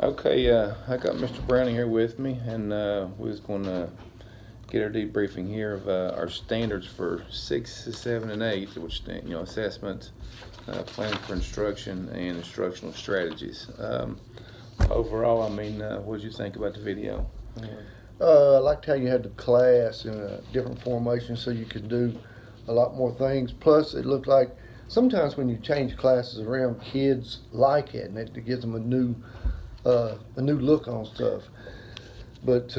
Okay, I got Mr. Browning here with me, and we was going to get our debriefing here of our standards for 6, 7, and 8, which assessment, planning for instruction, and instructional strategies. Overall, what did you think about the video? I liked how you had the class in a different formation so you could do a lot more things. Plus, it looked like sometimes when you change classes around, kids like it, and it gives them a new look on stuff. But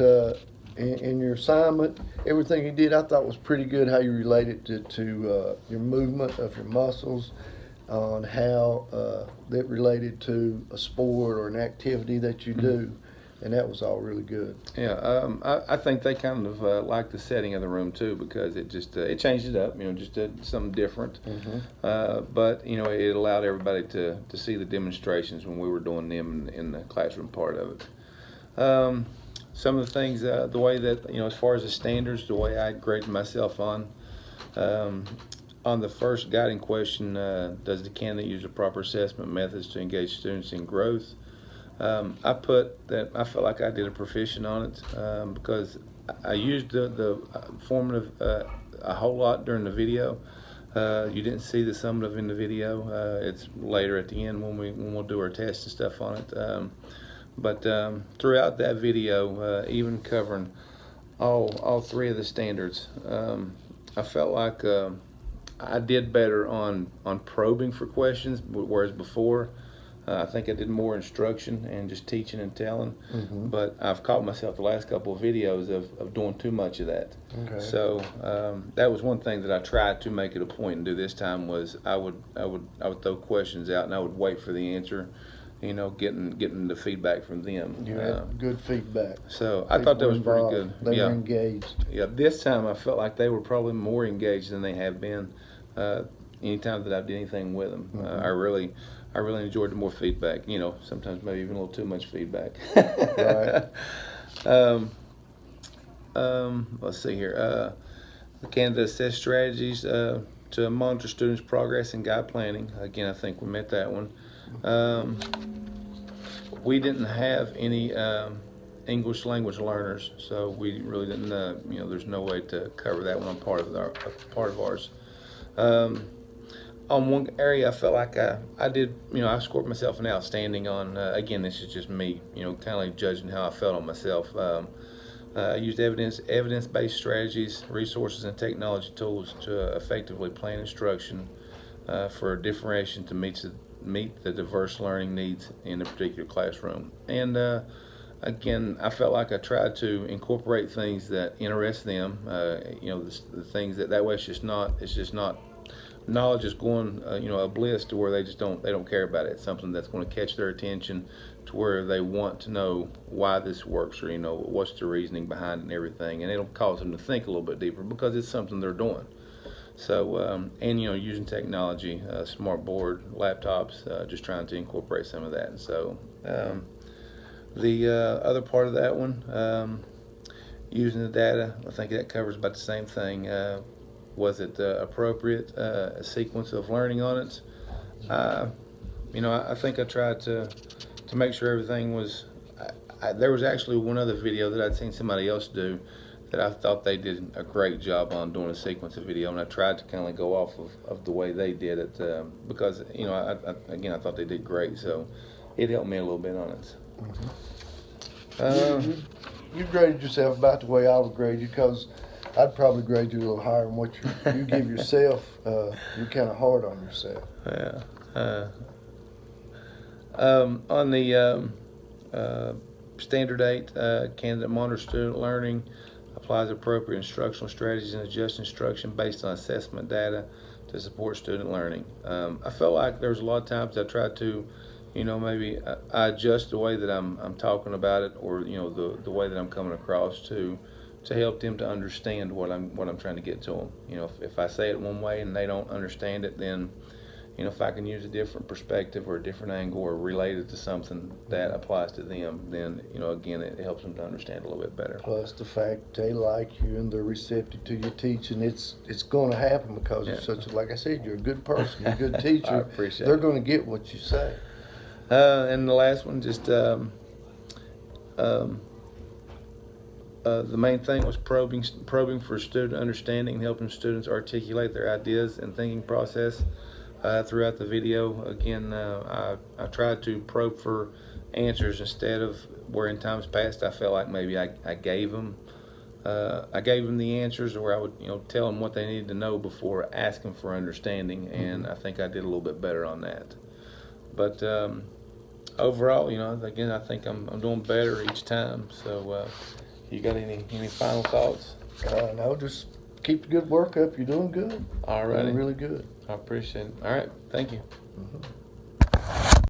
in your assignment, everything you did I thought was pretty good, how you related to your movement of your muscles, on how that related to a sport or an activity that you do. And that was all really good. Yeah, I think they kind of liked the setting of the room too, because it just it changed it up, just did something different. But it allowed everybody to see the demonstrations when we were doing them in the classroom part of it. Some of the things, the way that as far as the standards, the way I graded myself on the first guiding question, does the candidate use the proper assessment methods to engage students in growth? I put that I felt like I did a proficient on it because I used the formative a whole lot during the video. You didn't see the summative in the video. It's later at the end when we'll do our tests and stuff on it. But throughout that video, even covering all three of the standards, I felt like I did better on probing for questions, whereas before I think I did more instruction and just teaching and telling. But I've caught myself the last couple of videos of doing too much of that. Okay. So that was one thing that I tried to make it a point and do this time was I would throw questions out and I would wait for the answer, getting the feedback from them. You had good feedback. So I thought that was pretty good. They were engaged. Yeah, this time I felt like they were probably more engaged than they have been anytime that I did anything with them. I really enjoyed the more feedback. Sometimes maybe even a little too much feedback. Right. Let's see here. The candidate assess strategies to monitor students' progress and guide planning. Again, I think we met that one. We didn't have any English language learners, so we really didn't. There's no way to cover that one on part of ours. On one area, I felt like I did, I scored myself an outstanding on, again, this is just me, kind of like judging how I felt on myself. I used evidence-based strategies, resources, and technology tools to effectively plan instruction for differentiation to meet the diverse learning needs in a particular classroom. And again, I felt like I tried to incorporate things that interest them, the things that way it's just not knowledge is going, a bliss to where they don't care about it. It's something that's going to catch their attention to where they want to know why this works or, what's the reasoning behind it and everything. And it'll cause them to think a little bit deeper because it's something they're doing. So, and, using technology, smart board, laptops, just trying to incorporate some of that. And so, the other part of that one, using the data, I think that covers about the same thing. Was it the appropriate sequence of learning on it? I think I tried to make sure everything was. There was actually one other video that I'd seen somebody else do that I thought they did a great job on doing a sequence of video, and I tried to kind of go off of the way they did it because I thought they did great, so it helped me a little bit on it. You graded yourself about the way I would grade you, because I'd probably grade you a little higher than what you give yourself. You're kind of hard on yourself. Yeah. On the standard 8, candidate monitors student learning, applies appropriate instructional strategies and adjusts instruction based on assessment data to support student learning. I felt like there was a lot of times I tried to, maybe I adjust the way that I'm talking about it, or the way that I'm coming across to help them to understand what I'm trying to get to them. If I say it one way and they don't understand it, then if I can use a different perspective or a different angle or relate it to something that applies to them, then again, it helps them to understand a little bit better. Plus the fact they like you and they're receptive to your teaching, it's going to happen because you're such like I said, you're a good person, you're a good teacher. I appreciate They're it. going to get what you say. And the last one, just The main thing was probing for student understanding, helping students articulate their ideas and thinking process throughout the video. Again, I tried to probe for answers instead of where in times past I felt like maybe I gave them the answers, or I would tell them what they needed to know before asking for understanding, and I think I did a little bit better on that. But overall, again, I think I'm doing better each time. So you got any final thoughts? No, just keep the good work up. You're doing good. All right. Doing really good. I appreciate it. All right. Thank you. Mhm.